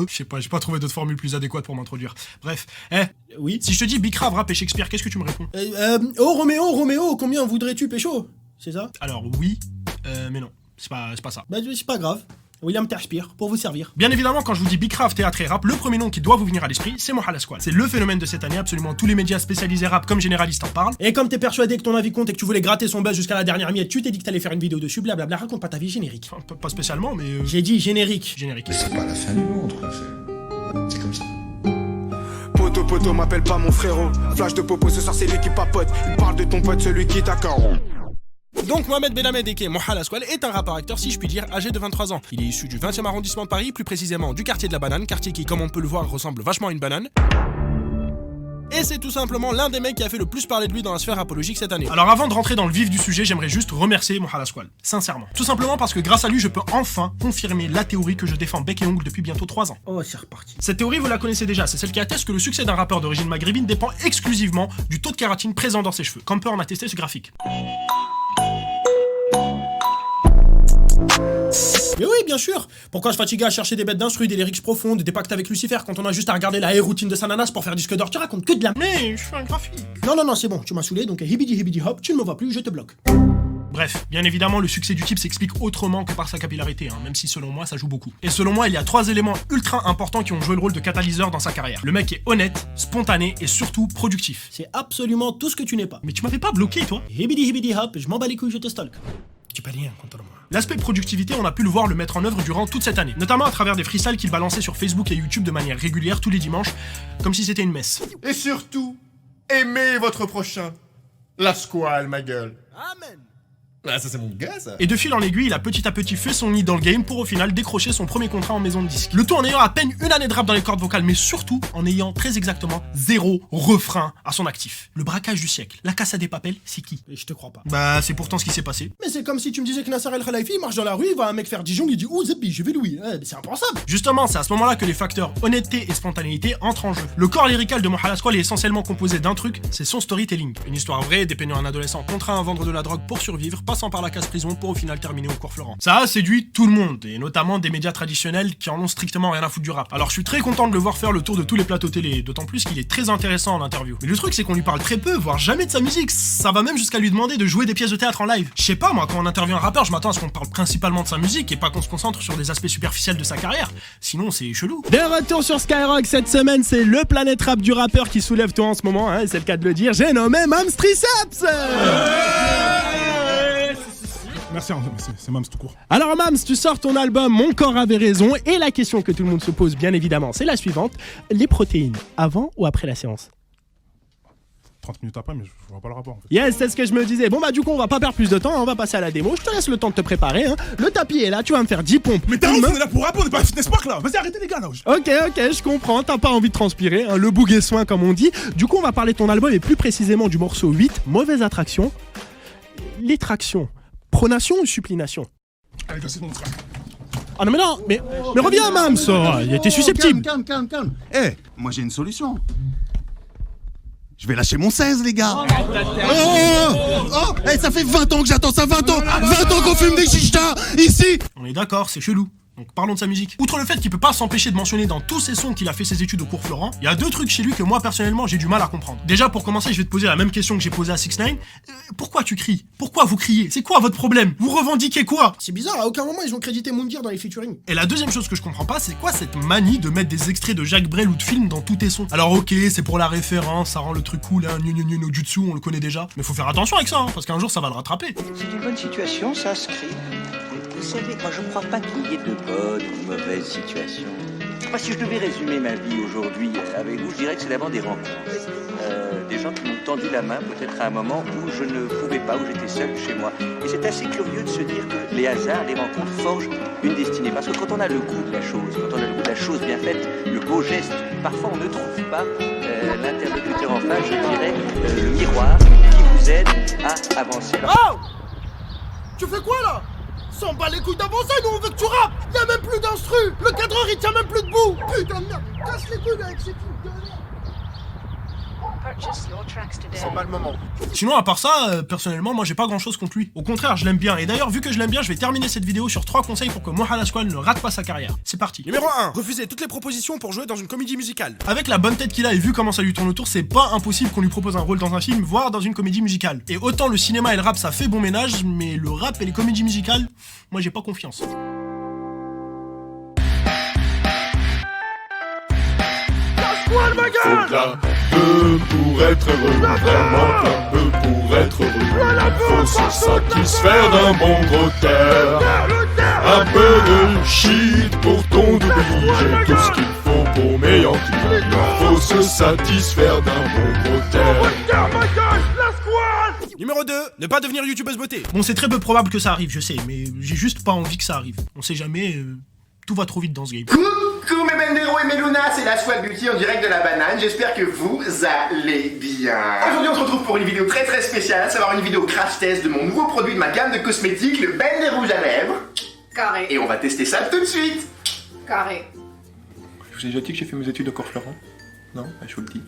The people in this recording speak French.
Je sais pas, j'ai pas trouvé d'autres formules plus adéquates pour m'introduire. Bref, Oui. si je te dis Bicrave, rap et Shakespeare, qu'est-ce que tu me réponds? Oh Roméo, combien voudrais-tu pécho? C'est ça? Alors oui, mais non, c'est pas ça. Bah c'est pas grave. William t'inspire pour vous servir. Bien évidemment, quand je vous dis Bicrave, théâtre et rap, le premier nom qui doit vous venir à l'esprit, c'est Mohala Squad. C'est le phénomène de cette année, absolument tous les médias spécialisés rap comme généralistes en parlent. Et comme t'es persuadé que ton avis compte et que tu voulais gratter son buzz jusqu'à la dernière miette, tu t'es dit que t'allais faire une vidéo dessus, blablabla, raconte pas ta vie générique. Enfin, pas spécialement, mais J'ai dit générique. générique. Mais c'est pas la fin du monde, quoi. C'est comme ça. Poto, m'appelle pas mon frérot. Flash de popo, ce soir c'est lui qui papote. Il parle de ton pote, celui qui t'accorde. Donc Mohamed Belhamed aka Mohala Squad est un rappeur-acteur, si je puis dire, âgé de 23 ans. Il est issu du 20e arrondissement de Paris, plus précisément du quartier de la Banane, quartier qui, comme on peut le voir, ressemble vachement à une banane. Et c'est tout simplement l'un des mecs qui a fait le plus parler de lui dans la sphère apologique cette année. Alors avant de rentrer dans le vif du sujet, j'aimerais juste remercier Mohala Squad, sincèrement. Tout simplement parce que grâce à lui, je peux enfin confirmer la théorie que je défends bec et ongle depuis bientôt 3 ans. Oh, c'est reparti. Cette théorie, vous la connaissez déjà, c'est celle qui atteste que le succès d'un rappeur d'origine maghrébine dépend exclusivement du taux de kératine présent dans ses cheveux, comme peut en attester ce graphique. Mais oui, bien sûr. Pourquoi je fatiguer à chercher des bêtes d'instru, des lyrics profondes, des pactes avec Lucifer quand on a juste à regarder la routine de Sananas pour faire disque d'or? Tu racontes que de la... Mais je fais un graphique. Non, c'est bon, tu m'as saoulé, donc hibidi hop, tu ne me vois plus, je te bloque. Bref, bien évidemment, le succès du type s'explique autrement que par sa capillarité, même si selon moi ça joue beaucoup. Et selon moi, il y a 3 éléments ultra importants qui ont joué le rôle de catalyseur dans sa carrière. Le mec est honnête, spontané et surtout productif. C'est absolument tout ce que tu n'es pas. Mais tu m'avais pas bloqué, toi? Hibidi hop, je m'en bats les couilles, je te stalk. Tu peux rien contre moi. L'aspect productivité, on a pu le voir le mettre en œuvre durant toute cette année, notamment à travers des freestyles qu'il balançait sur Facebook et YouTube de manière régulière tous les dimanches, comme si c'était une messe. Et surtout, aimez votre prochain. La squale, ma gueule. Amen. Ah, ça c'est mon gars, ça. Et de fil en aiguille, il a petit à petit fait son nid dans le game pour au final décrocher son premier contrat en maison de disque. Le tout en ayant à peine une année de rap dans les cordes vocales, mais surtout en ayant très exactement 0 refrain à son actif. Le braquage du siècle, la Casa des Papel, c'est qui? Et je te crois pas. Bah c'est pourtant ce qui s'est passé. Mais c'est comme si tu me disais que Nasser El Khelaïfi marche dans la rue, il voit un mec faire Dijon, il dit oh Zeppi, j'ai vu Louis. C'est impensable. Justement, c'est à ce moment-là que les facteurs honnêteté et spontanéité entrent en jeu. Le corps lyrical de Mohala Squad est essentiellement composé d'un truc, c'est son storytelling. Une histoire vraie dépeignant un adolescent contraint à vendre de la drogue pour survivre, passant par la case prison pour au final terminer au cours Florent. Ça a séduit tout le monde, et notamment des médias traditionnels qui en ont strictement rien à foutre du rap. Alors je suis très content de le voir faire le tour de tous les plateaux télé, d'autant plus qu'il est très intéressant en interview. Mais le truc c'est qu'on lui parle très peu, voire jamais de sa musique, ça va même jusqu'à lui demander de jouer des pièces de théâtre en live. Je sais pas moi, quand on interviewe un rappeur, je m'attends à ce qu'on parle principalement de sa musique et pas qu'on se concentre sur des aspects superficiels de sa carrière, sinon c'est chelou. De retour sur Skyrock cette semaine, c'est le planète rap du rappeur qui soulève tout en ce moment, c'est le cas de le dire, j'ai nommé Mams Triceps. Merci, c'est Mams tout court. Alors Mams, tu sors ton album Mon corps avait raison et la question que tout le monde se pose bien évidemment, c'est la suivante. Les protéines, avant ou après la séance? 30 minutes après, mais je vois pas le rapport en fait. Yes, c'est ce que je me disais. Bon bah du coup on va pas perdre plus de temps, on va passer à la démo. Je te laisse le temps de te préparer. Le tapis est là, tu vas me faire 10 pompes. Mais t'es ouf, on est là pour rapper, on est pas à Fitness Park là. Vas-y, arrêtez les gars là. Ok, je comprends, t'as pas envie de transpirer, le boug est soin comme on dit. Du coup on va parler de ton album et plus précisément du morceau 8, Mauvaise attraction. Les tractions, pronation ou supplination? Allez, c'est mon frère. Ah non mais reviens Mams, il était susceptible. Calme. Moi j'ai une solution. Je vais lâcher mon 16 les gars. Ça fait 20 ans que j'attends ça, 20 ans qu'on fume des chichas ici. On est d'accord, c'est chelou. Donc parlons de sa musique. Outre le fait qu'il peut pas s'empêcher de mentionner dans tous ses sons qu'il a fait ses études au cours Florent, il y a 2 trucs chez lui que moi personnellement j'ai du mal à comprendre. Déjà pour commencer, je vais te poser la même question que j'ai posée à 6ix9ine. Pourquoi tu cries? Pourquoi vous criez? C'est quoi votre problème? Vous revendiquez quoi? C'est bizarre, à aucun moment ils ont crédité Moundir dans les featuring. Et la deuxième chose que je comprends pas, c'est quoi cette manie de mettre des extraits de Jacques Brel ou de films dans tous tes sons? Alors ok, c'est pour la référence, ça rend le truc cool, no jutsu, on le connaît déjà. Mais faut faire attention avec ça, parce qu'un jour ça va le rattraper. C'est une bonne situation, ça, Script. Vous savez, moi je crois pas qu'il y ait de bonnes ou de mauvaises situations. Moi, si je devais résumer ma vie aujourd'hui avec vous, je dirais que c'est d'abord des rencontres. Des gens qui m'ont tendu la main peut-être à un moment où je ne pouvais pas, où j'étais seul chez moi. Et c'est assez curieux de se dire que les hasards, les rencontres forgent une destinée. Parce que quand on a le goût de la chose, quand on a le goût de la chose bien faite, le beau geste, parfois on ne trouve pas l'interlocuteur en face, je dirais, le miroir qui vous aide à avancer. Oh! Tu fais quoi là? S'en bat les couilles d'avancer, nous on veut que tu rappes! Y'a même plus d'instru! Le cadreur il tient même plus debout! Putain de merde! Casse les couilles avec ces trucs de merde! C'est pas le moment. Sinon, à part ça, personnellement, moi j'ai pas grand chose contre lui. Au contraire, je l'aime bien. Et d'ailleurs, vu que je l'aime bien, je vais terminer cette vidéo sur 3 conseils pour que Mohamed Squall ne rate pas sa carrière. C'est parti. Numéro 1, refuser toutes les propositions pour jouer dans une comédie musicale. Avec la bonne tête qu'il a et vu comment ça lui tourne autour, c'est pas impossible qu'on lui propose un rôle dans un film, voire dans une comédie musicale. Et autant le cinéma et le rap ça fait bon ménage, mais le rap et les comédies musicales, moi j'ai pas confiance. Faut de la peu pour être heureux, vraiment un peu pour être heureux. Faut se satisfaire d'un bon gros terre, un peu de shit pour ton double. J'ai tout ce qu'il faut pour m'ayantir. Faut se satisfaire d'un bon gros terre. Numéro 2, ne pas devenir youtubeuse beauté. Bon, c'est très peu probable que ça arrive, je sais, mais j'ai juste pas envie que ça arrive. On sait jamais, tout va trop vite dans ce game. Coucou mes Bendero et mes Luna, c'est la Swat Beauty en direct de la banane, j'espère que vous allez bien. Aujourd'hui on se retrouve pour une vidéo très très spéciale, à savoir une vidéo crash test de mon nouveau produit de ma gamme de cosmétiques, le Bender Rouge à lèvres. Carré. Et on va tester ça tout de suite. Carré. Je vous ai déjà dit que j'ai fait mes études au Cours Florent? Non? Je vous le dis.